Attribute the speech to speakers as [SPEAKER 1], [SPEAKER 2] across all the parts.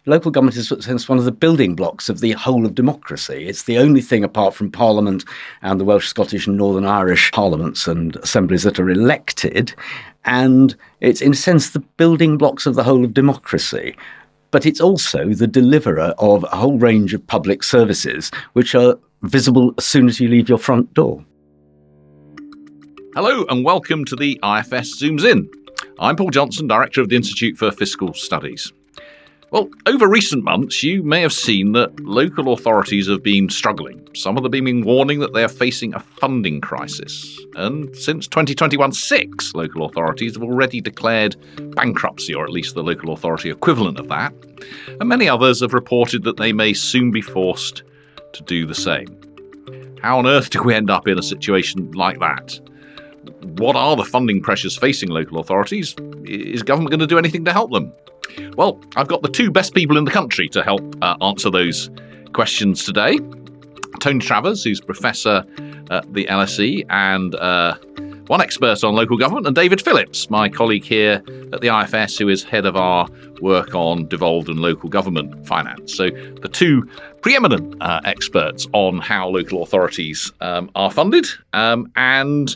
[SPEAKER 1] local government is one of the building blocks of the whole of democracy. It's the only thing apart from Parliament and the Welsh, Scottish and Northern Irish parliaments and assemblies that are elected. And it's, in a sense, the building blocks of the whole of democracy. But it's also the deliverer of a whole range of public services which are visible as soon as you leave your front door.
[SPEAKER 2] Hello and welcome to the IFS Zooms In. I'm Paul Johnson, Director of the Institute for Fiscal Studies. Well, over recent months, you may have seen that local authorities have been struggling. Some of them have been warning that they are facing a funding crisis. And since 2021, 6 local authorities have already declared bankruptcy, or at least the local authority equivalent of that. And many others have reported that they may soon be forced to do the same. How on earth do we end up in a situation like that? What are the funding pressures facing local authorities? Is government going to do anything to help them? Well, I've got the 2 best people in the country to help answer those questions today. Tony Travers, who's Professor at the LSE and one expert on local government, and David Phillips, my colleague here at the IFS, who is head of our work on devolved and local government finance. So the 2 preeminent experts on how local authorities are funded and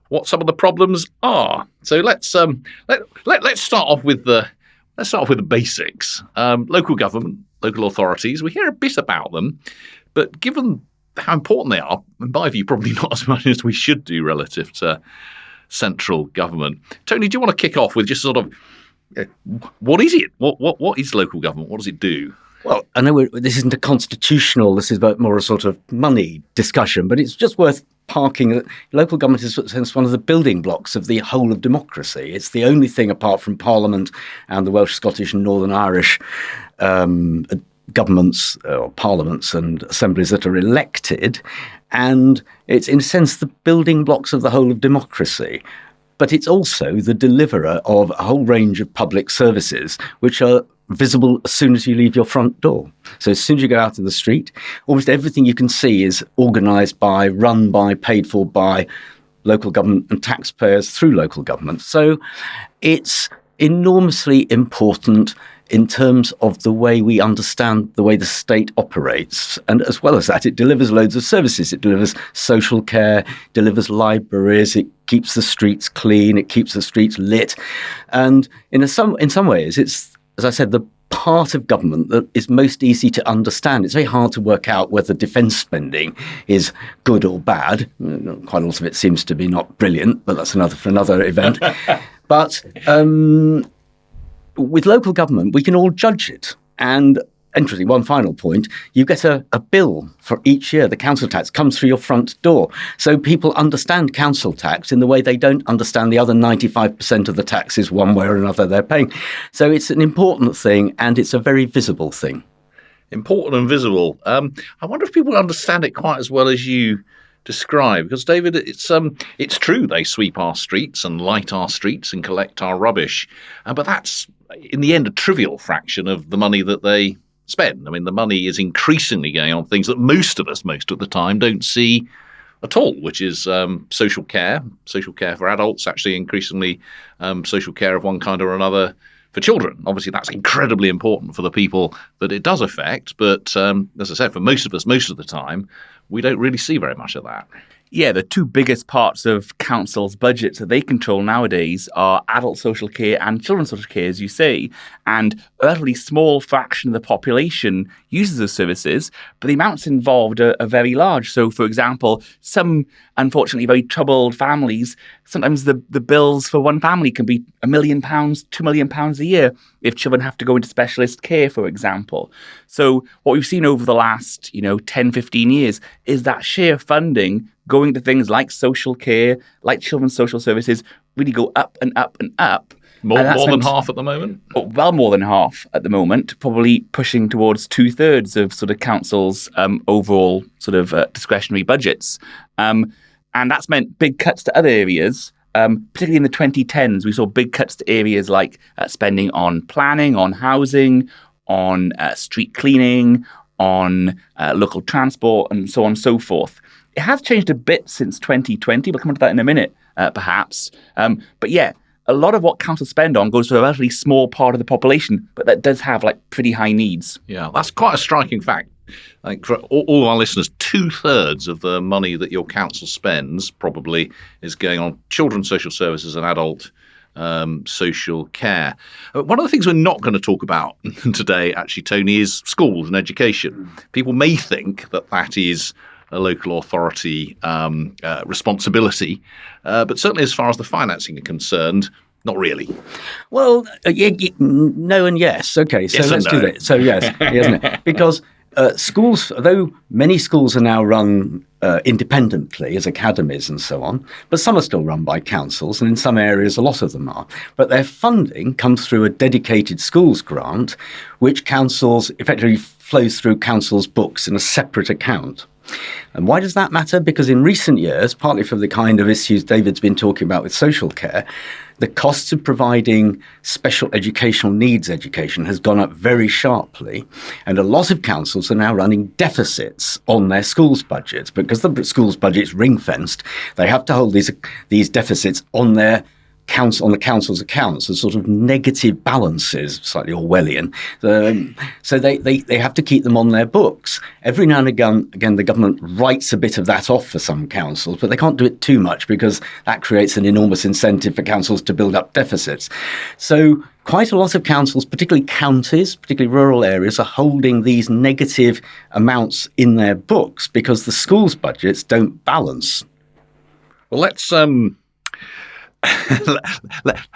[SPEAKER 2] what some of the problems are. So let's start off with the basics. Local government, local authorities. We hear a bit about them, but given how important they are, in my view, probably not as much as we should do relative to central government. Tony, do you want to kick off with just sort of what is it? What is local government? What does it do?
[SPEAKER 1] Well, I know this isn't a constitutional, this is more a sort of money discussion, but it's just worth parking that local government is one of the building blocks of the whole of democracy. It's the only thing apart from Parliament and the Welsh, Scottish and Northern Irish governments or parliaments and assemblies that are elected. And it's, in a sense, the building blocks of the whole of democracy. But it's also the deliverer of a whole range of public services which are visible as soon as you leave your front door. So as soon as you go out in the street, almost everything you can see is organised by, run by, paid for by local government and taxpayers through local government. So it's enormously important in terms of the way we understand the way the state operates. And as well as that, it delivers loads of services. It delivers social care, delivers libraries, it keeps the streets clean, it keeps the streets lit. And in some ways, it's, as I said, the part of government that is most easy to understand. It's very hard to work out whether defence spending is good or bad. Quite a lot of it seems to be not brilliant, but that's for another event. But with local government, we can all judge it. And interesting, one final point, you get a bill for each year. The council tax comes through your front door. So people understand council tax in the way they don't understand the other 95% of the taxes one way or another they're paying. So it's an important thing and it's a very visible thing.
[SPEAKER 2] Important and visible. I wonder if people understand it quite as well as you describe, because David, it's true they sweep our streets and light our streets and collect our rubbish, but that's in the end a trivial fraction of the money that they spend. I mean, the money is increasingly going on things that most of us, most of the time, don't see at all, which is social care for adults, actually increasingly social care of one kind or another for children. Obviously, that's incredibly important for the people that it does affect. But as I said, for most of us, most of the time, we don't really see very much of that.
[SPEAKER 3] Yeah, the 2 biggest parts of councils' budgets that they control nowadays are adult social care and children's social care, as you say. And a relatively small fraction of the population uses those services, but the amounts involved are very large. So, for example, some, unfortunately, very troubled families, sometimes the bills for one family can be £1 million, £2 million a year if children have to go into specialist care, for example. So what we've seen over the last, 10, 15 years is that sheer funding going to things like social care, like children's social services, really go up and up and up.
[SPEAKER 2] More than half at the moment?
[SPEAKER 3] Well, more than half at the moment, probably pushing towards 2/3 of sort of councils' overall sort of discretionary budgets. And that's meant big cuts to other areas. Particularly in the 2010s, we saw big cuts to areas like spending on planning, on housing, on street cleaning, on local transport, and so on and so forth. It has changed a bit since 2020. We'll come on to that in a minute, perhaps. But yeah, a lot of what councils spend on goes to a relatively small part of the population, but that does have like pretty high needs.
[SPEAKER 2] Yeah, that's quite a striking fact. I think for all of our listeners, 2/3 of the money that your council spends probably is going on children's social services and adult social care. One of the things we're not going to talk about today, actually, Tony, is schools and education. People may think that that is a local authority responsibility, but certainly as far as the financing are concerned, not really.
[SPEAKER 1] Well, no and yes. Okay, so
[SPEAKER 2] Yes
[SPEAKER 1] let's
[SPEAKER 2] and no.
[SPEAKER 1] do that. So yes, isn't it? Because schools, though many schools are now run independently as academies and so on, but some are still run by councils, and in some areas a lot of them are. But their funding comes through a dedicated schools grant, which councils effectively flows through councils' books in a separate account. And why does that matter? Because in recent years, partly for the kind of issues David's been talking about with social care, the costs of providing special educational needs education has gone up very sharply. And a lot of councils are now running deficits on their schools budgets. Because the schools budget's ring-fenced, they have to hold these deficits on the council's accounts as sort of negative balances, slightly Orwellian. So they have to keep them on their books. Every now and again, the government writes a bit of that off for some councils, but they can't do it too much because that creates an enormous incentive for councils to build up deficits. So quite a lot of councils, particularly counties, particularly rural areas, are holding these negative amounts in their books because the schools budgets don't balance.
[SPEAKER 2] Well, let's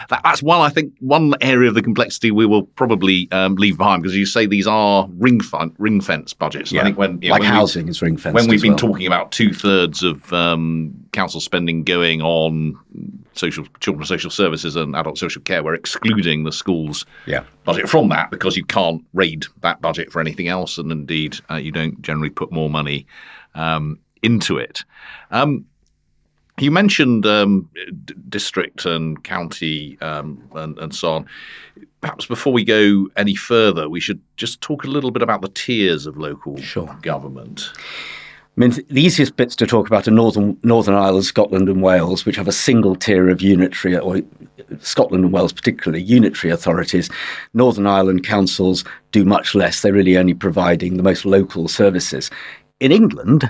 [SPEAKER 2] that's one area of the complexity we will probably leave behind, because you say these are ring-fence budgets.
[SPEAKER 1] Yeah.
[SPEAKER 2] I think when
[SPEAKER 1] housing is ring-fenced.
[SPEAKER 2] When we've been
[SPEAKER 1] well.
[SPEAKER 2] talking about 2/3 of council spending going on children's social services and adult social care, we're excluding the schools budget from that because you can't raid that budget for anything else, and indeed you don't generally put more money into it. You mentioned district and county and so on. Perhaps before we go any further, we should just talk a little bit about the tiers of local government.
[SPEAKER 1] I mean, the easiest bits to talk about are Northern Ireland, Scotland and Wales, which have a single tier of unitary, or Scotland and Wales particularly, unitary authorities. Northern Ireland councils do much less. They're really only providing the most local services. In England,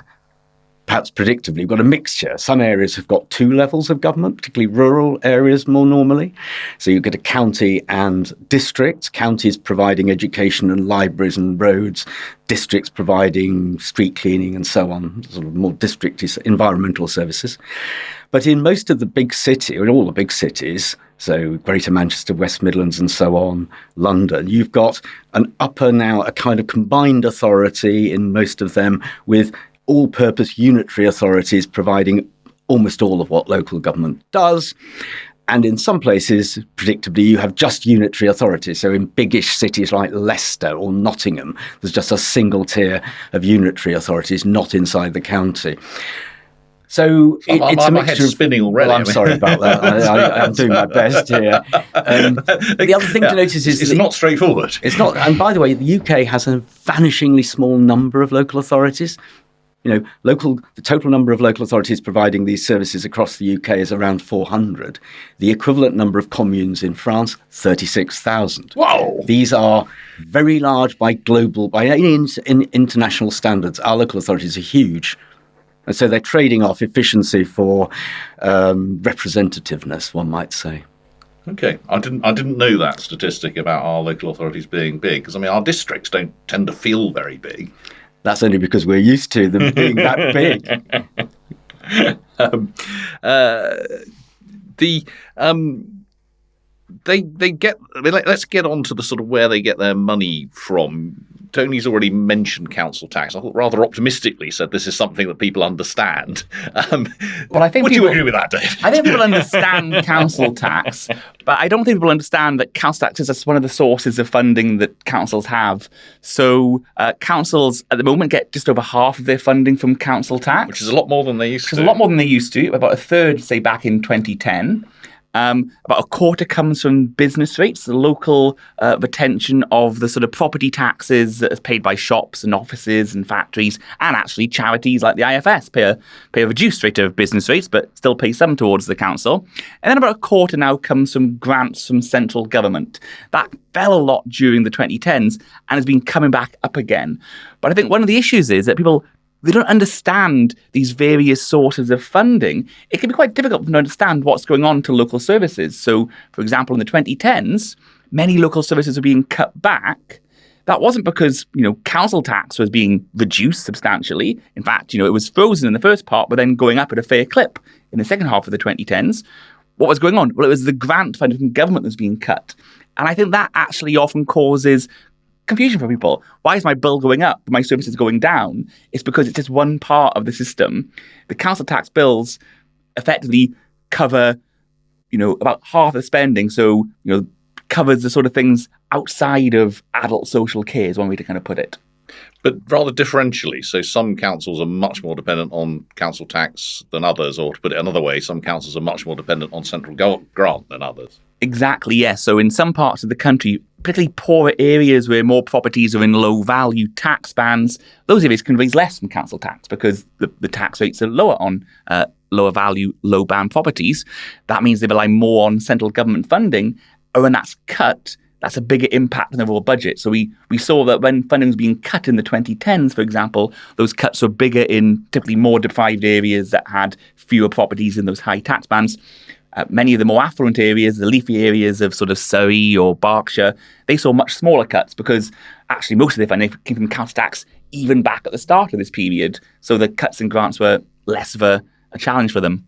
[SPEAKER 1] perhaps predictably, we've got a mixture. Some areas have got 2 levels of government, particularly rural areas more normally. So you get a county and districts, counties providing education and libraries and roads, districts providing street cleaning and so on, sort of more district environmental services. But in most of the big cities, or in all the big cities, so Greater Manchester, West Midlands and so on, London, you've got an upper now, a kind of combined authority in most of them with all-purpose unitary authorities providing almost all of what local government does. And in some places, predictably, you have just unitary authorities. So in biggish cities like Leicester or Nottingham, there's just a single tier of unitary authorities not inside the county. So it's a
[SPEAKER 2] my
[SPEAKER 1] mixture
[SPEAKER 2] head's spinning already.
[SPEAKER 1] Well, I'm sorry about that. I'm doing my best here. The other thing to notice is
[SPEAKER 2] it's not straightforward.
[SPEAKER 1] It's not. And by the way, the UK has a vanishingly small number of local authorities. You know, the total number of local authorities providing these services across the UK is around 400. The equivalent number of communes in France, 36,000.
[SPEAKER 2] Whoa!
[SPEAKER 1] These are very large by any international standards. Our local authorities are huge. And so they're trading off efficiency for representativeness, one might say.
[SPEAKER 2] Okay, I didn't know that statistic about our local authorities being big, because I mean our districts don't tend to feel very big.
[SPEAKER 1] That's only because we're used to them being that big.
[SPEAKER 2] They get. I mean, let's get on to the sort of where they get their money from. Tony's already mentioned council tax. I thought rather optimistically said this is something that people understand.
[SPEAKER 3] Well, I think
[SPEAKER 2] would you agree with that, Dave?
[SPEAKER 3] I think people understand council tax, but I don't think people understand that council tax is just one of the sources of funding that councils have. So councils at the moment get just over half of their funding from council tax,
[SPEAKER 2] which is a lot more than they used to.
[SPEAKER 3] Which is a lot more than they used to. About a third, say, back in 2010. About a quarter comes from business rates, the local retention of the sort of property taxes that is paid by shops and offices and factories, and actually charities like the IFS pay a reduced rate of business rates, but still pay some towards the council. And then about a quarter now comes from grants from central government. That fell a lot during the 2010s and has been coming back up again. But I think one of the issues is that people, they don't understand these various sources of funding. It can be quite difficult for them to understand what's going on to local services. So, for example, in the 2010s, many local services were being cut back. That wasn't because, council tax was being reduced substantially. In fact, it was frozen in the first part, but then going up at a fair clip in the second half of the 2010s. What was going on? Well, it was the grant funding from government that was being cut. And I think that actually often causes confusion for people. Why is my bill going up but my services going down? It's because it's just one part of the system. The council tax bills effectively cover, about half the spending. So, covers the sort of things outside of adult social care is one way to kind of put it.
[SPEAKER 2] But rather differentially, so some councils are much more dependent on council tax than others, or to put it another way, some councils are much more dependent on central grant than others.
[SPEAKER 3] Exactly, yes. So in some parts of the country, particularly poorer areas where more properties are in low-value tax bands, those areas can raise less from council tax because the tax rates are lower on lower-value, low-band properties. That means they rely more on central government funding, and when that's cut, that's a bigger impact on the overall budget. So we saw that when funding was being cut in the 2010s, for example, those cuts were bigger in typically more deprived areas that had fewer properties in those high tax bands. Many of the more affluent areas, the leafy areas of sort of Surrey or Berkshire, they saw much smaller cuts because actually most of their funding came from council tax even back at the start of this period. So the cuts in grants were less of a challenge for them.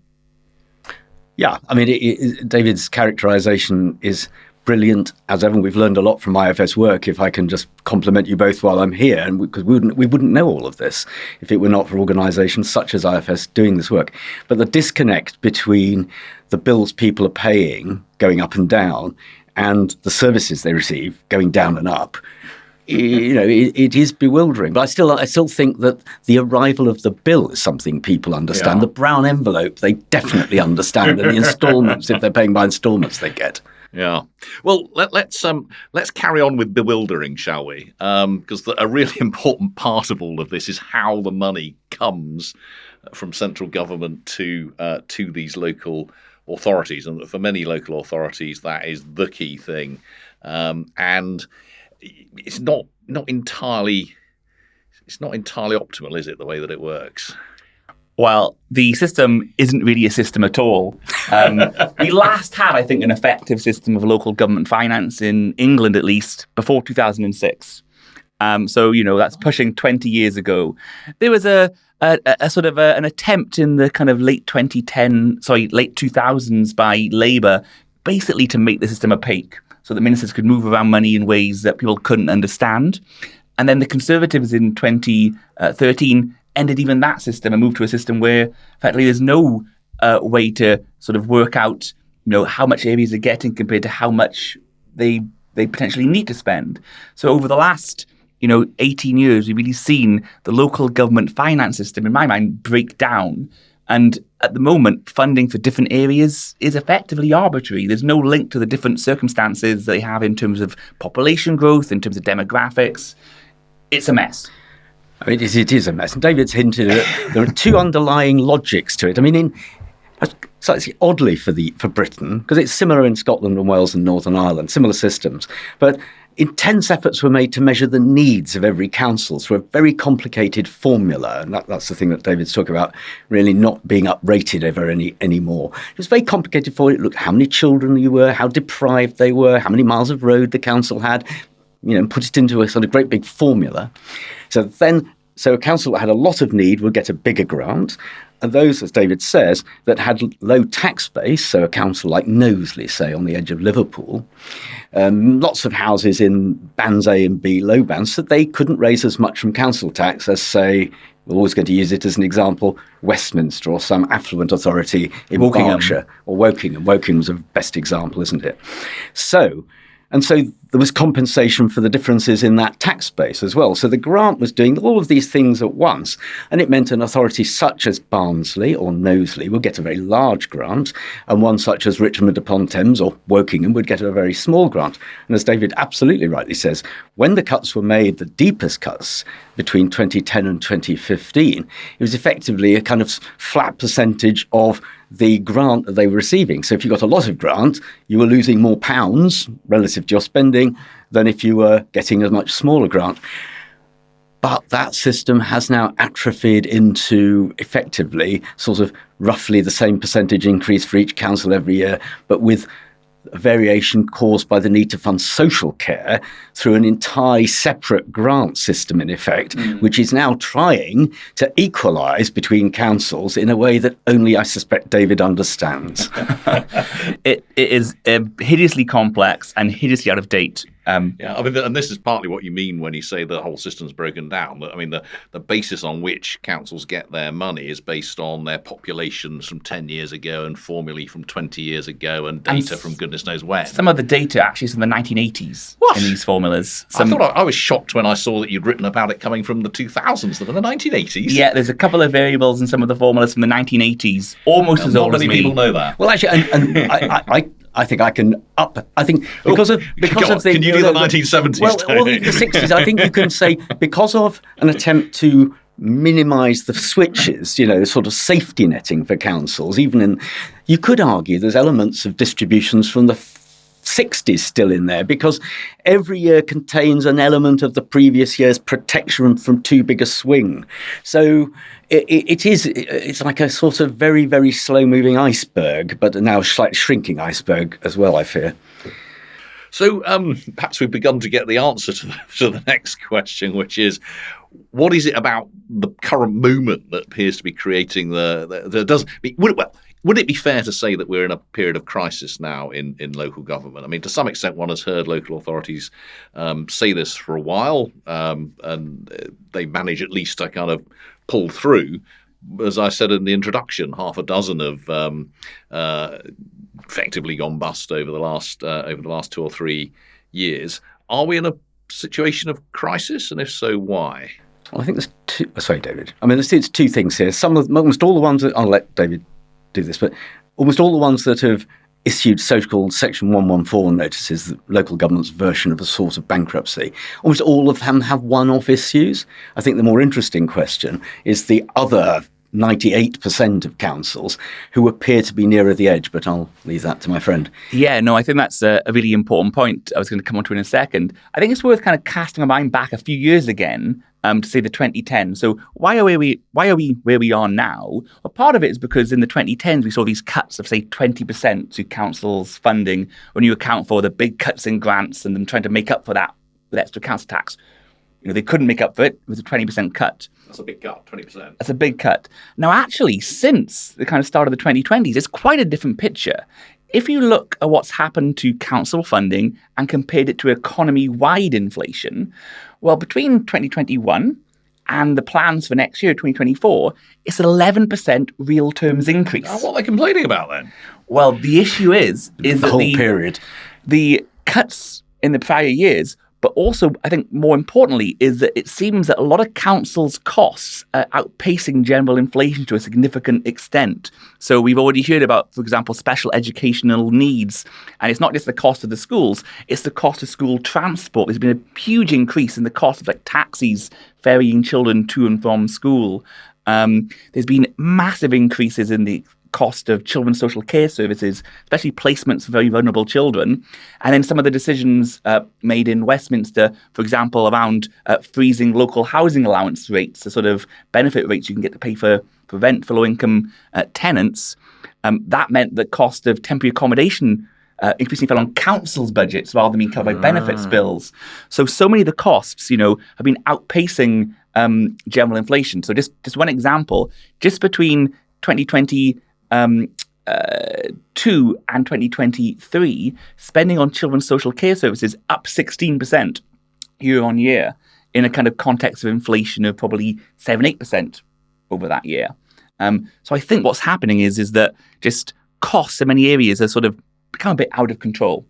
[SPEAKER 1] Yeah, I mean, David's characterization is brilliant as ever. We've learned a lot from IFS work, if I can just compliment you both while I'm here, and because we wouldn't know all of this if it were not for organisations such as IFS doing this work. But the disconnect between the bills people are paying going up and down and the services they receive going down and up, it is bewildering. But I still think that the arrival of the bill is something people understand. Yeah. The brown envelope they definitely understand, and the instalments, if they're paying by instalments, they get.
[SPEAKER 2] Yeah. Well, let's carry on with bewildering, shall we? Because a really important part of all of this is how the money comes from central government to these local authorities, and for many local authorities, that is the key thing. And it's not entirely optimal, is it? The way that it works.
[SPEAKER 3] Well, the system isn't really a system at all. We last had, I think, an effective system of local government finance in England, at least, before 2006. So, that's pushing 20 years ago. There was a sort of an attempt in the kind of late 2000s by Labour, basically to make the system opaque so that ministers could move around money in ways that people couldn't understand. And then the Conservatives in 2013 ended even that system and moved to a system where, effectively, there's no way to sort of work out, how much areas are getting compared to how much they potentially need to spend. So over the last, 18 years, we've really seen the local government finance system, in my mind, break down. And at the moment, funding for different areas is effectively arbitrary. There's no link to the different circumstances they have in terms of population growth, in terms of demographics. It's a mess.
[SPEAKER 1] I mean, it is a mess. And David's hinted that there are two underlying logics to it. I mean, slightly oddly for Britain, because it's similar in Scotland and Wales and Northern Ireland, similar systems. But intense efforts were made to measure the needs of every council through a very complicated formula. And that's the thing that David's talking about, really not being uprated ever anymore. It was very complicated for it. Look, how many children you were, how deprived they were, how many miles of road the council had, put it into a sort of great big formula. So a council that had a lot of need would get a bigger grant. And those, as David says, that had low tax base, so a council like Knowsley, say, on the edge of Liverpool, lots of houses in bands A and B, low bands, so they couldn't raise as much from council tax as, say, we're always going to use it as an example, Westminster or some affluent authority in Berkshire or Wokingham. Wokingham's a best example, isn't it? So there was compensation for the differences in that tax base as well. So the grant was doing all of these things at once, and it meant an authority such as Barnsley or Knowsley would get a very large grant, and one such as Richmond upon Thames or Wokingham would get a very small grant. And as David absolutely rightly says, when the cuts were made, the deepest cuts between 2010 and 2015, it was effectively a kind of flat percentage of the grant that they were receiving. So if you got a lot of grant, you were losing more pounds relative to your spending than if you were getting a much smaller grant. But that system has now atrophied into effectively sort of roughly the same percentage increase for each council every year, but with a variation caused by the need to fund social care through an entirely separate grant system, in effect, which is now trying to equalise between councils in a way that only, I suspect, David understands.
[SPEAKER 3] It is hideously complex and hideously out of date.
[SPEAKER 2] Yeah, I mean, and this is partly what you mean when you say the whole system's broken down. I mean, the basis on which councils get their money is based on their populations from 10 years ago and formulae from 20 years ago and data from goodness knows when.
[SPEAKER 3] Some of the data actually is from the 1980s in these formulas.
[SPEAKER 2] I was shocked when I saw that you'd written about it coming from the 2000s, than the 1980s.
[SPEAKER 3] Yeah, there's a couple of variables in some of the formulas from the 1980s, almost as old as me.
[SPEAKER 2] Not many people know that.
[SPEAKER 1] Well, actually, and I think I can up. I think because of the
[SPEAKER 2] can you do the 1970s?
[SPEAKER 1] Well, or the 60s. I think you can say because of an attempt to minimise the switches, sort of safety netting for councils. You could argue there's elements of distributions from the 60s still in there, because every year contains an element of the previous year's protection from too big a swing. So it's like a sort of very, very slow-moving iceberg, but now slightly shrinking iceberg as well, I fear.
[SPEAKER 2] So perhaps we've begun to get the answer to the next question, which is, what is it about the current moment that appears to be creating would it be fair to say that we're in a period of crisis now in local government? I mean, to some extent, one has heard local authorities say this for a while, and they manage at least to kind of pull through. As I said in the introduction, half a dozen have effectively gone bust over the last 2 or 3 years. Are we in a situation of crisis, and if so, why?
[SPEAKER 1] Well, I think there's two. Sorry, David. I mean, there's two things here. Almost all the ones that I'll let David do this, but almost all the ones that have issued so-called Section 114 notices, the local government's version of a sort of bankruptcy, almost all of them have one-off issues. I think the more interesting question is the other 98% of councils who appear to be nearer the edge, but I'll leave that to my friend.
[SPEAKER 3] Yeah, no, I think that's a really important point. I was going to come on to in a second. I think it's worth kind of casting our mind back a few years again to say the 2010. So why are we where we are now? Well, part of it is because in the 2010s we saw these cuts of say 20% to councils' funding when you account for the big cuts in grants and them trying to make up for that with extra council tax. They couldn't make up for it. It was a 20% cut.
[SPEAKER 2] That's a big cut, 20%.
[SPEAKER 3] That's a big cut. Now, actually, since the kind of start of the 2020s, it's quite a different picture. If you look at what's happened to council funding and compared it to economy-wide inflation, well, between 2021 and the plans for next year, 2024, it's an 11% real terms increase.
[SPEAKER 2] What are they complaining about then?
[SPEAKER 3] Well, the issue is
[SPEAKER 1] the whole period.
[SPEAKER 3] The cuts in the prior years, but also, I think more importantly, is that it seems that a lot of councils' costs are outpacing general inflation to a significant extent. So we've already heard about, for example, special educational needs. And it's not just the cost of the schools, it's the cost of school transport. There's been a huge increase in the cost of taxis ferrying children to and from school. There's been massive increases in the cost of children's social care services, especially placements for very vulnerable children. And then some of the decisions made in Westminster, for example, around freezing local housing allowance rates, the sort of benefit rates you can get to pay for rent for low-income tenants. That meant the cost of temporary accommodation increasingly fell on councils' budgets rather than being covered by benefits bills. So many of the costs, have been outpacing general inflation. So just one example, just between 2022 and 2023, spending on children's social care services up 16% year on year in a kind of context of inflation of probably 7-8% over that year. So I think what's happening is that just costs in many areas are sort of become a bit out of control.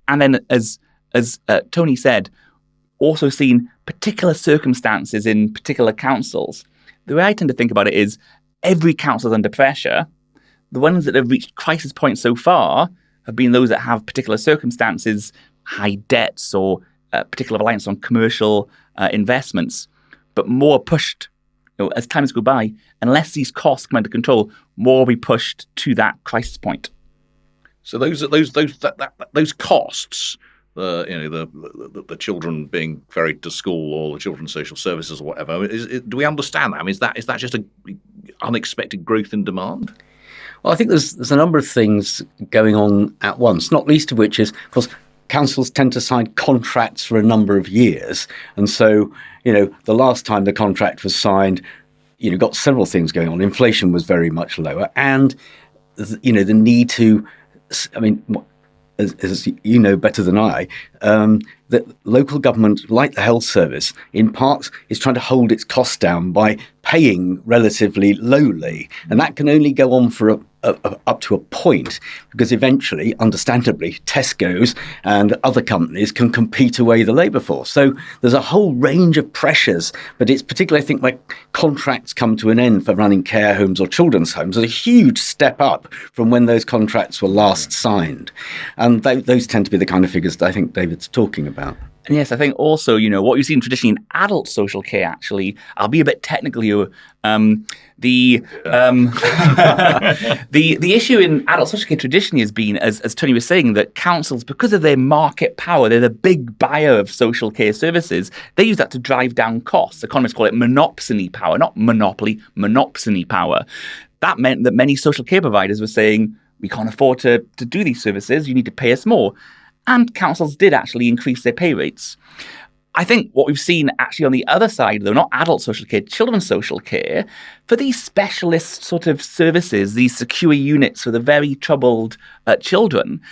[SPEAKER 3] And then as as Tony said, also seen particular circumstances in particular councils. The way I tend to think about it is every council is under pressure. The ones that have reached crisis points so far have been those that have particular circumstances, high debts or particular reliance on commercial investments, but more pushed, as times go by, unless these costs come under control, more will be pushed to that crisis point.
[SPEAKER 2] So those costs, the children being ferried to school or the children's social services or whatever, do we understand that? I mean, is that just an unexpected growth in demand?
[SPEAKER 1] Well, I think there's a number of things going on at once, not least of which is, of course, councils tend to sign contracts for a number of years. And so, the last time the contract was signed, got several things going on. Inflation was very much lower. And, the need to, as you know better than I, that local government, like the health service, in part is trying to hold its costs down by paying relatively lowly. And that can only go on for up to a point, because eventually, understandably, Tesco's and other companies can compete away the labour force. So there's a whole range of pressures, but it's particularly, I think, when contracts come to an end for running care homes or children's homes, there's a huge step up from when those contracts were last signed. And those tend to be the kind of figures that I think David's talking about.
[SPEAKER 3] And yes, I think also, what you've seen traditionally in adult social care, actually, I'll be a bit technical here. The issue in adult social care traditionally has been, as Tony was saying, that councils, because of their market power, they're the big buyer of social care services. They use that to drive down costs. Economists call it monopsony power, not monopoly, monopsony power. That meant that many social care providers were saying, we can't afford to do these services, you need to pay us more. And councils did actually increase their pay rates. I think what we've seen actually on the other side, though, not adult social care, children's social care, for these specialist sort of services, these secure units for the very troubled children,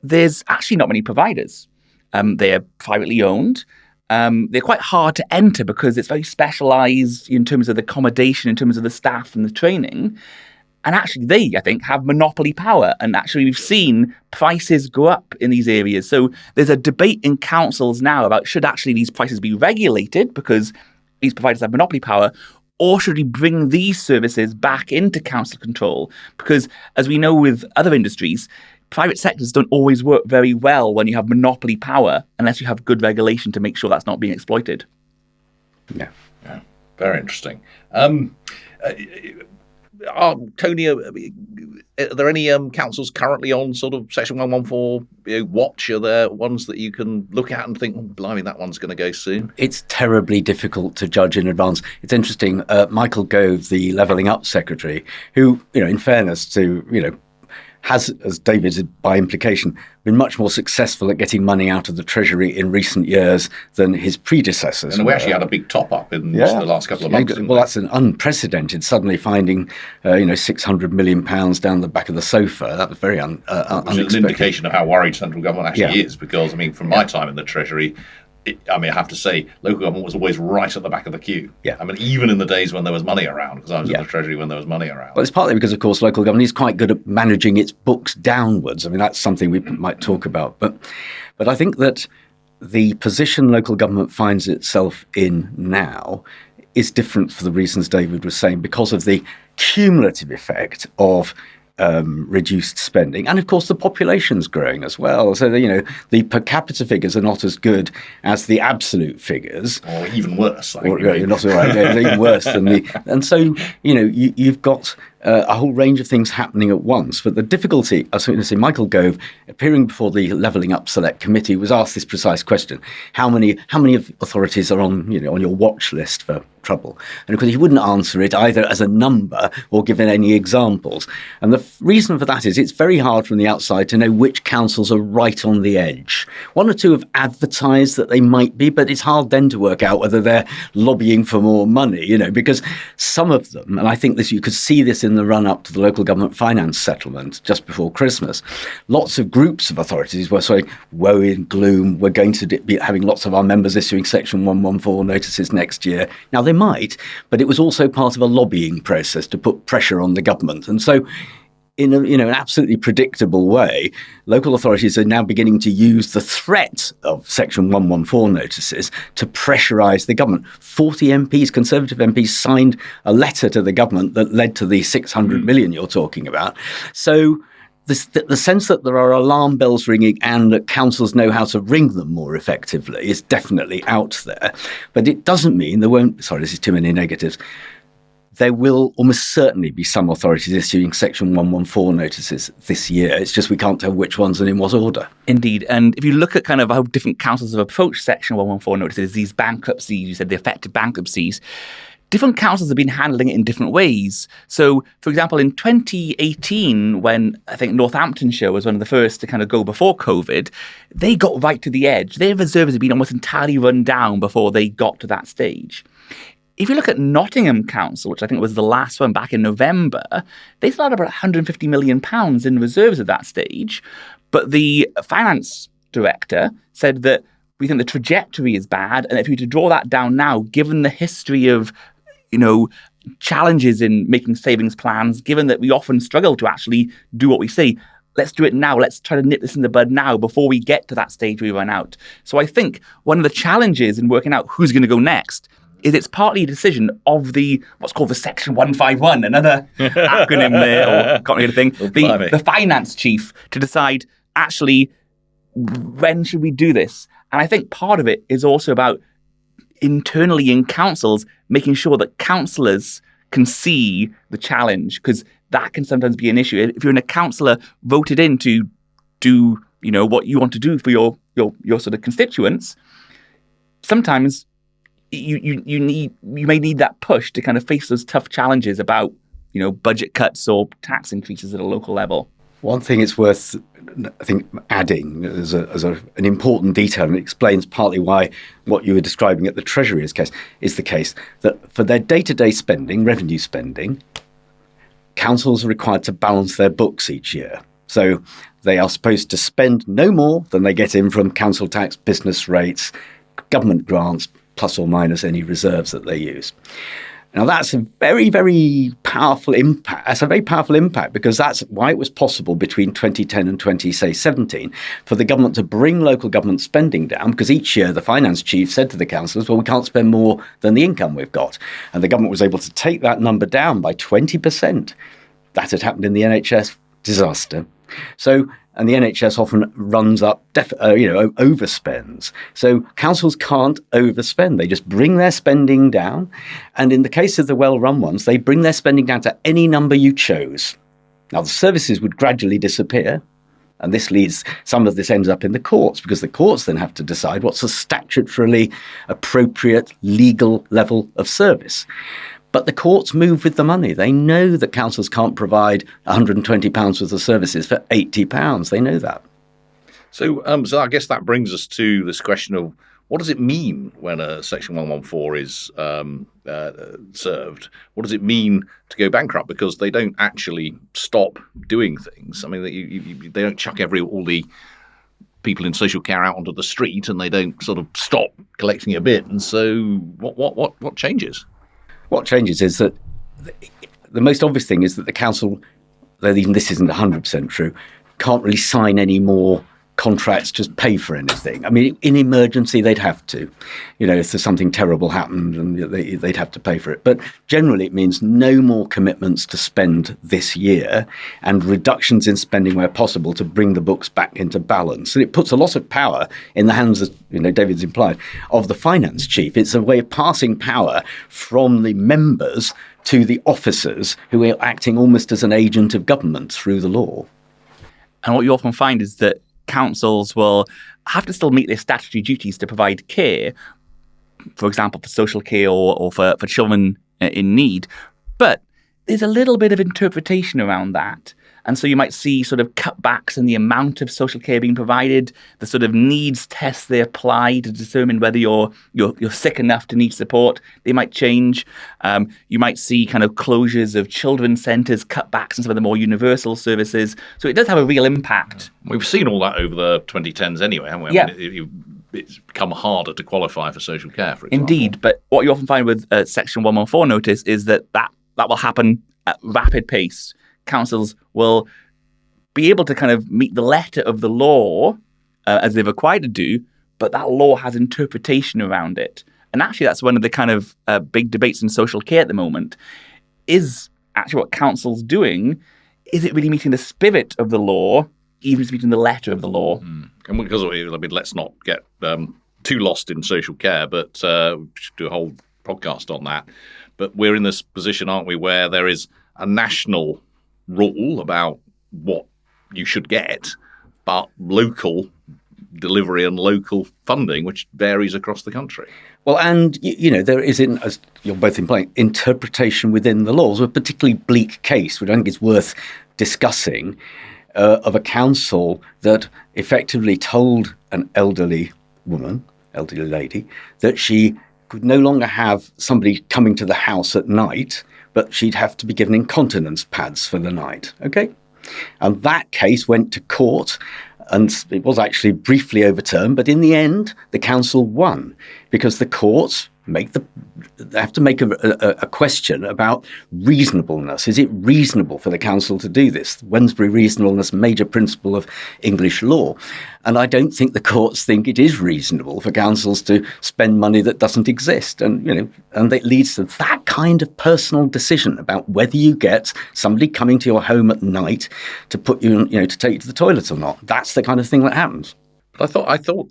[SPEAKER 3] there's actually not many providers. They're privately owned. They're quite hard to enter because it's very specialised in terms of the accommodation, in terms of the staff and the training. And actually, they, I think, have monopoly power. And actually, we've seen prices go up in these areas. So there's a debate in councils now about should actually these prices be regulated because these providers have monopoly power, or should we bring these services back into council control? Because as we know with other industries, private sectors don't always work very well when you have monopoly power unless you have good regulation to make sure that's not being exploited.
[SPEAKER 2] Yeah, very interesting. Tony, are there any councils currently on sort of Section 114 watch? Are there ones that you can look at and think, oh, blimey, that one's going to go soon?
[SPEAKER 1] It's terribly difficult to judge in advance. It's interesting. Michael Gove, the Levelling Up Secretary, who, in fairness to, has, as David had by implication, been much more successful at getting money out of the Treasury in recent years than his predecessors.
[SPEAKER 2] And we actually had a big top-up in the last couple of months.
[SPEAKER 1] Well, that's an unprecedented, suddenly finding, £600 million down the back of the sofa. That was very unexpected.
[SPEAKER 2] Which is an indication of how worried central government actually is, because, from my time in the Treasury, I have to say, local government was always right at the back of the queue.
[SPEAKER 1] Yeah.
[SPEAKER 2] Even in the days when there was money around, because I was in the Treasury when there was money around.
[SPEAKER 1] Well, it's partly because, of course, local government is quite good at managing its books downwards. That's something we might talk about. But I think that the position local government finds itself in now is different for the reasons David was saying, because of the cumulative effect of reduced spending. And of course, the population's growing as well. So, the per capita figures are not as good as the absolute figures.
[SPEAKER 2] Or even worse.
[SPEAKER 1] You're not right. They're even worse than And so, you've got a whole range of things happening at once. But the difficulty, I was going to say, Michael Gove, appearing before the Levelling Up Select Committee, was asked this precise question: how many of authorities are on your watch list for trouble? And of course, he wouldn't answer it either as a number or give any examples. And the reason for that is it's very hard from the outside to know which councils are right on the edge. One or two have advertised that they might be, but it's hard then to work out whether they're lobbying for more money, because some of them, and I think you could see this in the run-up to the local government finance settlement just before Christmas, lots of groups of authorities were saying, woe and gloom, we're going to be having lots of our members issuing Section 114 notices next year. Now, they might, but it was also part of a lobbying process to put pressure on the government. And so in an absolutely predictable way, local authorities are now beginning to use the threat of Section 114 notices to pressurise the government. 40 MPs, Conservative MPs, signed a letter to the government that led to the 600 million you're talking about. So the sense that there are alarm bells ringing and that councils know how to ring them more effectively is definitely out there. But it doesn't mean there won't, sorry, this is too many negatives. There will almost certainly be some authorities issuing Section 114 notices this year. It's just we can't tell which ones and in what order.
[SPEAKER 3] Indeed. And if you look at kind of how different councils have approached Section 114 notices, these bankruptcies, you said the effective bankruptcies, different councils have been handling it in different ways. So, for example, in 2018, when I think Northamptonshire was one of the first to kind of go before COVID, they got right to the edge. Their reserves had been almost entirely run down before they got to that stage. If you look at Nottingham Council, which I think was the last one back in November, they still had about £150 million in reserves at that stage. But the finance director said that we think the trajectory is bad, and if you were to draw that down now, given the history of, challenges in making savings plans, given that we often struggle to actually do what we say, let's do it now. Let's try to nip this in the bud now before we get to that stage where we run out. So I think one of the challenges in working out who's going to go next is it's partly a decision of what's called the Section 151, another acronym there, or can't read a thing, the finance chief, to decide, actually, when should we do this? And I think part of it is also about internally in councils, making sure that councillors can see the challenge, because that can sometimes be an issue. If you're a councillor voted in to do, what you want to do for your sort of constituents, sometimes you may need that push to kind of face those tough challenges about, budget cuts or tax increases at a local level.
[SPEAKER 1] One thing it's worth, I think, adding as an important detail, and it explains partly why what you were describing at the Treasury is the case, that for their day-to-day spending, revenue spending, councils are required to balance their books each year. So they are supposed to spend no more than they get in from council tax, business rates, government grants, plus or minus any reserves that they use. Now, that's a very, very powerful impact. That's a very powerful impact because that's why it was possible between 2010 and 2017 for the government to bring local government spending down, because each year the finance chief said to the councillors, well, we can't spend more than the income we've got. And the government was able to take that number down by 20%. That had happened in the NHS disaster. And the NHS often runs up, overspends. So councils can't overspend. They just bring their spending down. And in the case of the well-run ones, they bring their spending down to any number you chose. Now, the services would gradually disappear. And some of this ends up in the courts, because the courts then have to decide what's a statutorily appropriate legal level of service. But the courts move with the money. They know that councils can't provide £120 worth of services for £80. They know that.
[SPEAKER 2] So I guess that brings us to this question of what does it mean when a Section 114 is served? What does it mean to go bankrupt? Because they don't actually stop doing things. I mean, they don't chuck all the people in social care out onto the street, and they don't sort of stop collecting a bit. And so what changes? What changes is that the most obvious thing is that the council, though even this isn't 100% true, can't really sign any more contracts, just pay for anything. I mean, in emergency, they'd have to. If there's something terrible happened, and they'd have to pay for it. But generally, it means no more commitments to spend this year and reductions in spending where possible to bring the books back into balance. And it puts a lot of power in the hands, as David's implied, of the finance chief. It's a way of passing power from the members to the officers who are acting almost as an agent of government through the law.
[SPEAKER 3] And what you often find is that councils will have to still meet their statutory duties to provide care, for example, for social care or for children in need. But there's a little bit of interpretation around that. And so you might see sort of cutbacks in the amount of social care being provided, the sort of needs tests they apply to determine whether you're sick enough to need support. They might change. You might see kind of closures of children's centres, cutbacks in some of the more universal services. So it does have a real impact.
[SPEAKER 2] We've seen all that over the 2010s anyway, haven't we?
[SPEAKER 3] Yeah.
[SPEAKER 2] I mean, it's become harder to qualify for social care, for example.
[SPEAKER 3] Indeed. But what you often find with Section 114 notice is that will happen at rapid pace. councils will be able to kind of meet the letter of the law as they've required to do, but that law has interpretation around it. And actually, that's one of the kind of big debates in social care at the moment. Is actually what council's doing, is it really meeting the spirit of the law, even if it's meeting the letter of the law?
[SPEAKER 2] And because let's not get too lost in social care, but we should do a whole podcast on that. But we're in this position, aren't we, where there is a national rule about what you should get, but local delivery and local funding, which varies across the country.
[SPEAKER 1] Well, and, there is, as you're both implying, interpretation within the laws. A particularly bleak case, which I think is worth discussing, of a council that effectively told an elderly lady, that she could no longer have somebody coming to the house at night, but she'd have to be given incontinence pads for the night. Okay? And that case went to court, and it was actually briefly overturned, but in the end, the council won, because the courts they have to make a question about reasonableness. Is it reasonable for the council to do this? Wednesbury reasonableness, major principle of English law. And I don't think the courts think it is reasonable for councils to spend money that doesn't exist. And, and it leads to that kind of personal decision about whether you get somebody coming to your home at night to put you, to take you to the toilet or not. That's the kind of thing that happens.
[SPEAKER 2] But I thought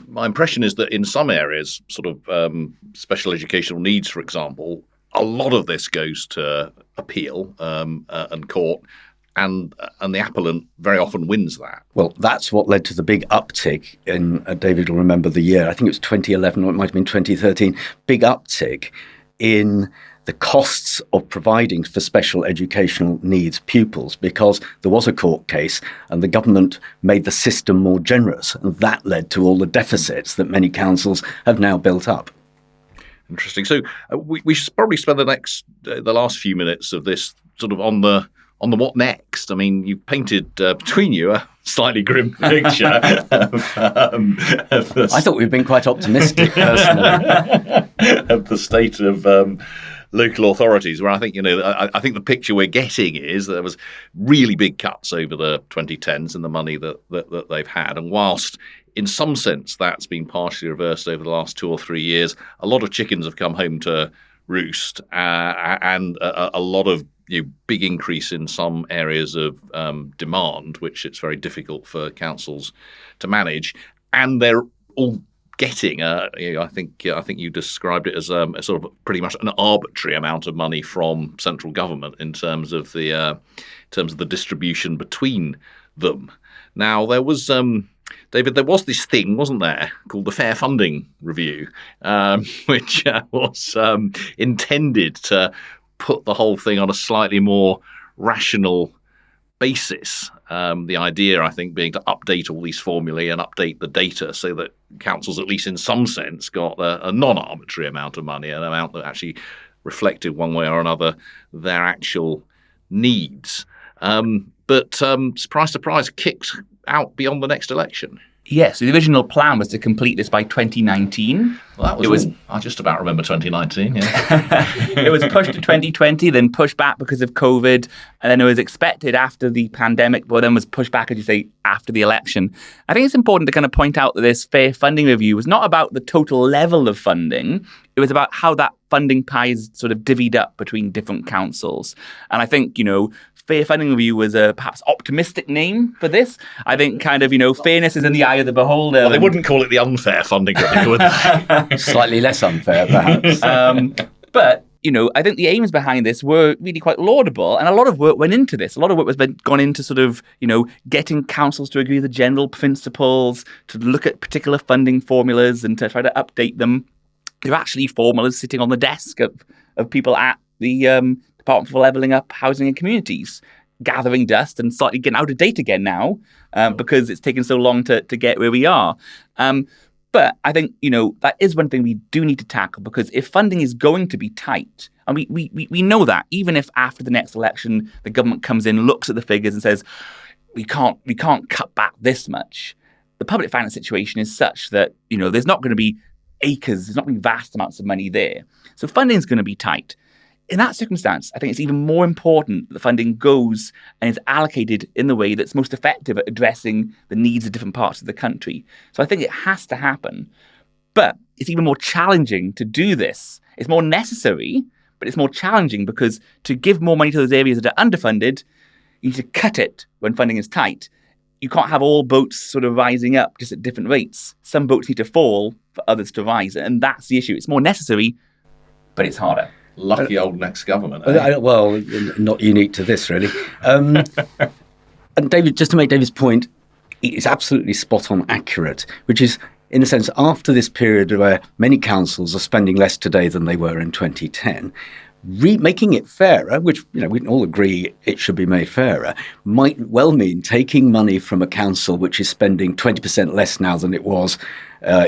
[SPEAKER 2] my impression is that in some areas, sort of special educational needs, for example, a lot of this goes to appeal and court, and the appellant very often wins that.
[SPEAKER 1] Well, that's what led to the big uptick in, David will remember the year, I think it was 2011 or it might have been 2013, big uptick in the costs of providing for special educational needs pupils, because there was a court case and the government made the system more generous, and that led to all the deficits that many councils have now built up.
[SPEAKER 2] Interesting. So we should probably spend the last few minutes of this sort of on the what next. I mean, you've painted between you a slightly grim picture.
[SPEAKER 1] I thought we'd been quite optimistic, personally,
[SPEAKER 2] of the state of local authorities, where I think, I think the picture we're getting is that there was really big cuts over the 2010s in the money that they've had. And whilst in some sense that's been partially reversed over the last 2 or 3 years, a lot of chickens have come home to roost, and a lot of big increase in some areas of demand, which it's very difficult for councils to manage. And they're all getting, I think you described it as a sort of pretty much an arbitrary amount of money from central government in terms of the distribution between them. Now, there was David, there was this thing, wasn't there, called the Fair Funding Review, which was intended to put the whole thing on a slightly more rational basis. The idea, I think, being to update all these formulae and update the data so that councils, at least in some sense, got a non-arbitrary amount of money, an amount that actually reflected one way or another their actual needs. But surprise, surprise, kicked out beyond the next election.
[SPEAKER 3] Yes, the original plan was to complete this by 2019.
[SPEAKER 2] Well, I just about remember 2019, yeah.
[SPEAKER 3] It was pushed to 2020, then pushed back because of COVID, and then it was expected after the pandemic, but then was pushed back, as you say, after the election. I think it's important to kind of point out that this Fair Funding Review was not about the total level of funding. It was about how that funding pie is sort of divvied up between different councils. And I think, Fair Funding Review was a perhaps optimistic name for this. I think kind of, fairness is in the eye of the beholder.
[SPEAKER 2] Well, they wouldn't call it the Unfair Funding Review, would they?
[SPEAKER 1] Slightly less unfair, perhaps.
[SPEAKER 3] But, I think the aims behind this were really quite laudable, and a lot of work went into this. A lot of work was gone into sort of, getting councils to agree with the general principles, to look at particular funding formulas and to try to update them. There are actually formulas sitting on the desk of people at the Department for Levelling Up Housing and Communities, gathering dust and slightly getting out of date again now because it's taken so long to get where we are. But I think, that is one thing we do need to tackle, because if funding is going to be tight, and we know that, even if after the next election the government comes in, looks at the figures and says, we can't cut back this much, the public finance situation is such that, there's not going to be acres, there's not going to be vast amounts of money there. So funding is going to be tight. in that circumstance, I think it's even more important that the funding goes and is allocated in the way that's most effective at addressing the needs of different parts of the country. So I think it has to happen. But it's even more challenging to do this. It's more necessary, but it's more challenging because to give more money to those areas that are underfunded, you need to cut it when funding is tight. You can't have all boats sort of rising up just at different rates. Some boats need to fall for others to rise. And that's the issue. It's more necessary, but it's harder.
[SPEAKER 2] Lucky old next government. Eh?
[SPEAKER 1] Well, not unique to this, really. And David, just to make David's point, it's absolutely spot on accurate, which is, in a sense, after this period where many councils are spending less today than they were in 2010, making it fairer, which we can all agree it should be made fairer, might well mean taking money from a council which is spending 20% less now than it was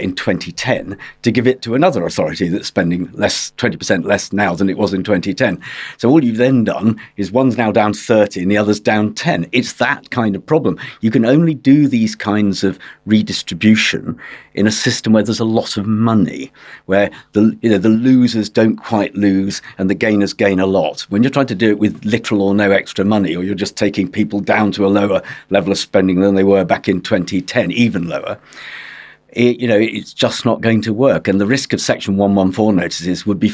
[SPEAKER 1] in 2010 to give it to another authority that's spending 20% less now than it was in 2010. So all you've then done is one's now down 30 and the other's down 10. It's that kind of problem. You can only do these kinds of redistribution in a system where there's a lot of money, where the losers don't quite lose and the gainers gain a lot. When you're trying to do it with little or no extra money, or you're just taking people down to a lower level of spending than they were back in 2010, even lower, it's just not going to work. And the risk of Section 114 notices would be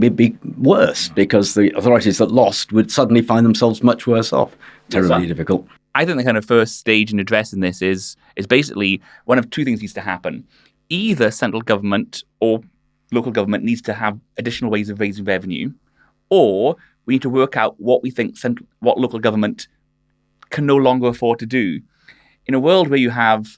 [SPEAKER 1] be worse, because the authorities that lost would suddenly find themselves much worse off. Terribly difficult.
[SPEAKER 3] I think the kind of first stage in addressing this is basically one of two things needs to happen. Either central government or local government needs to have additional ways of raising revenue, or we need to work out what we think what local government can no longer afford to do. In a world where you have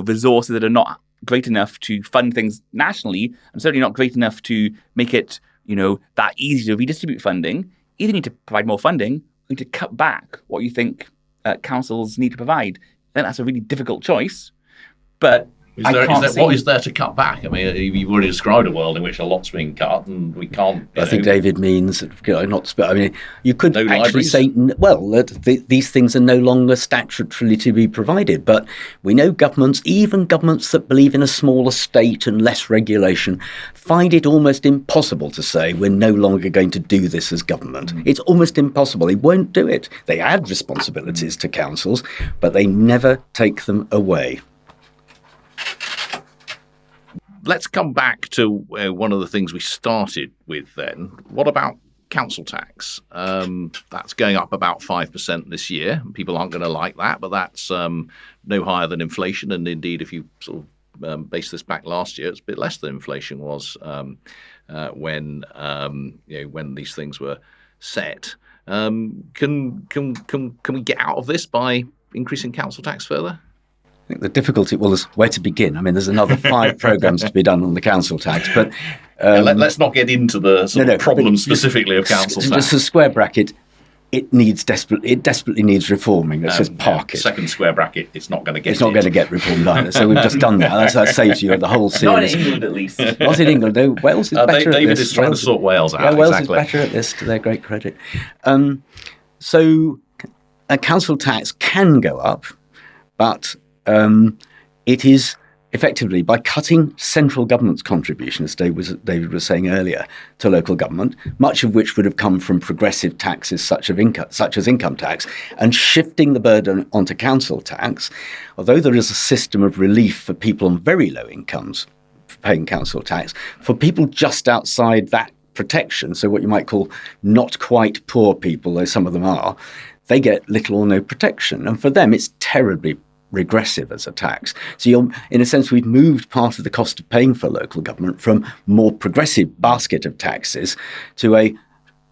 [SPEAKER 3] resources that are not great enough to fund things nationally, and certainly not great enough to make it, that easy to redistribute funding, either you need to provide more funding, or you need to cut back what you think councils need to provide. Then that's a really difficult choice. But
[SPEAKER 2] what is there to cut back? I mean, you've already described a world in which a lot's being cut, and we can't.
[SPEAKER 1] I think David means not. I mean, you could actually say, that these things are no longer statutorily to be provided. But we know even governments that believe in a smaller state and less regulation, find it almost impossible to say we're no longer going to do this as government. It's almost impossible. They won't do it. They add responsibilities to councils, but they never take them away.
[SPEAKER 2] Let's come back to one of the things we started with then. What about council tax? That's going up about 5% this year. People aren't going to like that, but that's no higher than inflation. And indeed, if you sort of base this back last year, it's a bit less than inflation was when these things were set. Can we get out of this by increasing council tax further?
[SPEAKER 1] I think the difficulty is where to begin. I mean, there's another 5 programmes to be done on the council tax, but
[SPEAKER 2] let's not get into the problem specifically of council tax.
[SPEAKER 1] Just a square bracket, it desperately needs reforming. Let's just park it.
[SPEAKER 2] Second square bracket, it's not going to get.
[SPEAKER 1] It's not going to get reformed either. So we've just done that. That saves you the whole series.
[SPEAKER 3] Not in England, at least.
[SPEAKER 1] Not in England, though. Wales is better at this.
[SPEAKER 2] David is trying to sort Wales out.
[SPEAKER 1] Yeah, Wales is better at this, to their great credit. So a council tax can go up, but it is effectively by cutting central government's contribution, as David was saying earlier, to local government, much of which would have come from progressive taxes such as income tax, and shifting the burden onto council tax. Although there is a system of relief for people on very low incomes paying council tax, for people just outside that protection, so what you might call not quite poor people, though some of them are, they get little or no protection. And for them, it's terribly regressive as a tax. So in a sense, we've moved part of the cost of paying for local government from more progressive basket of taxes to a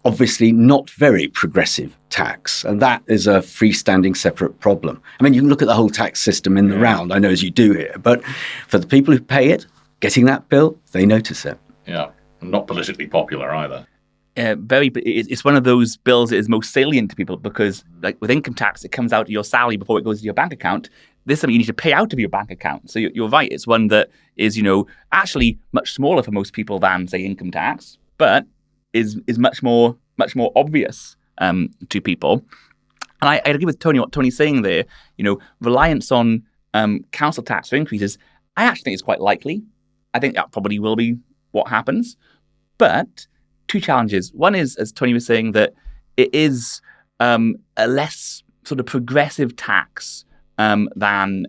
[SPEAKER 1] obviously not very progressive tax. And that is a freestanding separate problem. I mean, you can look at the whole tax system in the round, I know as you do here, but for the people who pay it, getting that bill, they notice it.
[SPEAKER 2] Yeah, not politically popular either.
[SPEAKER 3] It's one of those bills that is most salient to people because, like with income tax, it comes out of your salary before it goes to your bank account. This is something you need to pay out of your bank account. So you're right. It's one that is, actually much smaller for most people than, say, income tax, but is much more obvious to people. And I agree with Tony, what Tony's saying there. Reliance on council tax for increases, I actually think it's quite likely. I think that probably will be what happens. But two challenges. One is, as Tony was saying, that it is a less sort of progressive tax than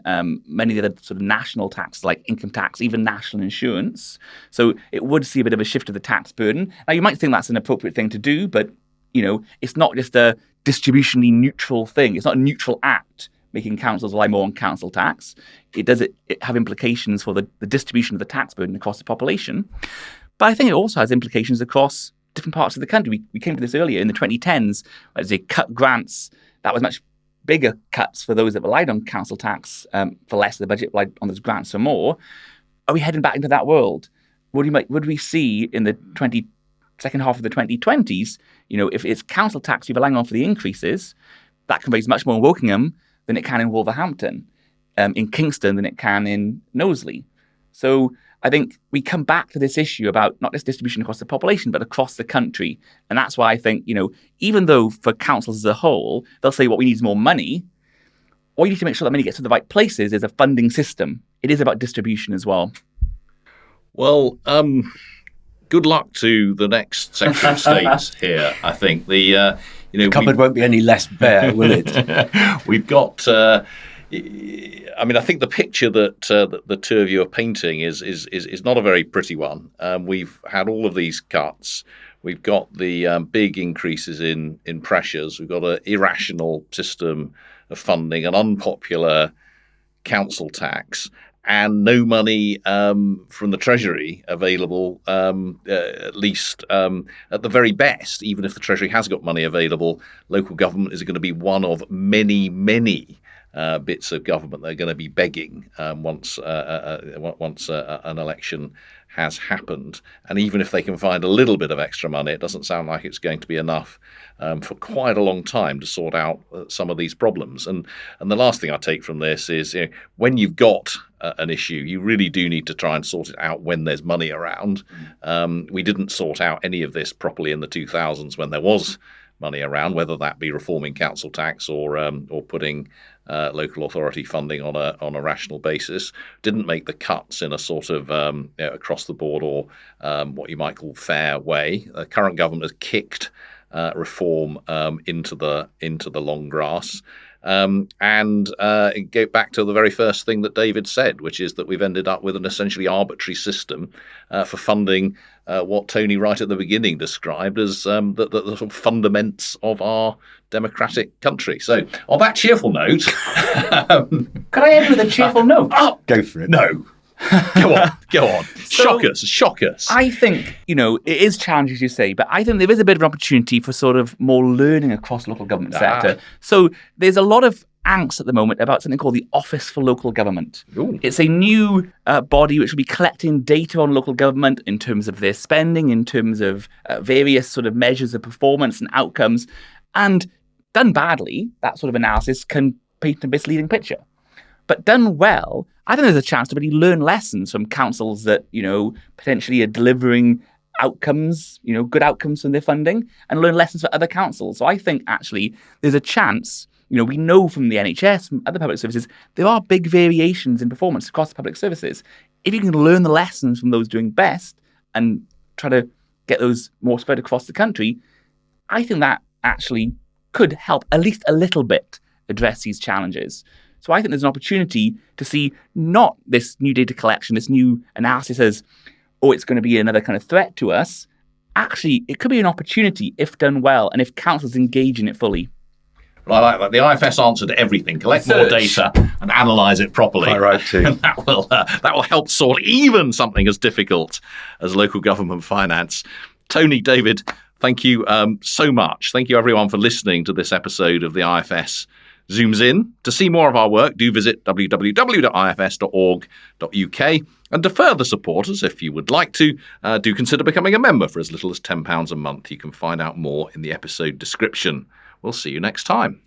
[SPEAKER 3] many of the other sort of national taxes like income tax, even national insurance. So it would see a bit of a shift of the tax burden. Now, you might think that's an appropriate thing to do, but it's not just a distributionally neutral thing. It's not a neutral act making councils rely more on council tax. It does have implications for the distribution of the tax burden across the population. But I think it also has implications across different parts of the country. We came to this earlier in the 2010s, as they cut grants. That was much bigger cuts for those that relied on council tax for less of the budget, relied on those grants for more. Are we heading back into that world? Would we see in the second half of the 2020s, if it's council tax you're relying on for the increases, that can raise much more in Wokingham than it can in Wolverhampton, in Kingston than it can in Knowsley. So I think we come back to this issue about not just distribution across the population, but across the country. And that's why I think, even though for councils as a whole, they'll say what we need is more money, what you need to make sure that money gets to the right places is a funding system. It is about distribution as well.
[SPEAKER 2] Well, good luck to the next Secretary of State here. I think the
[SPEAKER 1] cupboard won't be any less bare, will it?
[SPEAKER 2] We've got. I think the picture that the two of you are painting is not a very pretty one. We've had all of these cuts. We've got the big increases in pressures. We've got an irrational system of funding, an unpopular council tax, and no money from the Treasury available, at least at the very best. Even if the Treasury has got money available, local government is going to be one of many, many bits of government that are going to be begging once an election has happened. And even if they can find a little bit of extra money, it doesn't sound like it's going to be enough for quite a long time to sort out some of these problems. And the last thing I take from this is, when you've got an issue, you really do need to try and sort it out when there's money around. We didn't sort out any of this properly in the 2000s when there was money around, whether that be reforming council tax or putting local authority funding on a rational basis. Didn't make the cuts in a sort of across the board or what you might call fair way. The current government has kicked reform into the long grass. And go back to the very first thing that David said, which is that we've ended up with an essentially arbitrary system for funding what Tony right at the beginning described as the sort of fundaments of our democratic country. So on that cheerful note...
[SPEAKER 3] Can I end with a cheerful note?
[SPEAKER 1] Oh, go for it.
[SPEAKER 2] No. Go on. Shock us.
[SPEAKER 3] I think, it is challenging, as you say, but I think there is a bit of an opportunity for sort of more learning across the local government sector. So there's a lot of angst at the moment about something called the Office for Local Government.
[SPEAKER 2] Ooh.
[SPEAKER 3] It's a new body which will be collecting data on local government in terms of their spending, in terms of various sort of measures of performance and outcomes. And done badly, that sort of analysis can paint a misleading picture. But done well, I think there's a chance to really learn lessons from councils that, potentially are delivering outcomes, good outcomes from their funding, and learn lessons for other councils. So I think actually there's a chance, we know from the NHS, from other public services, there are big variations in performance across the public services. If you can learn the lessons from those doing best and try to get those more spread across the country, I think that actually could help at least a little bit address these challenges. So I think there's an opportunity to see not this new data collection, this new analysis as, it's going to be another kind of threat to us. Actually, it could be an opportunity if done well and if councils engage in it fully.
[SPEAKER 2] Well, I like that. The IFS answer to everything. Collect more data and analyse it properly.
[SPEAKER 1] Quite right too.
[SPEAKER 2] And that will help sort even something as difficult as local government finance. Tony, David, thank you so much. Thank you, everyone, for listening to this episode of the IFS Zooms In. To see more of our work, do visit www.ifs.org.uk. And to further support us, if you would like to, do consider becoming a member for as little as £10 a month. You can find out more in the episode description. We'll see you next time.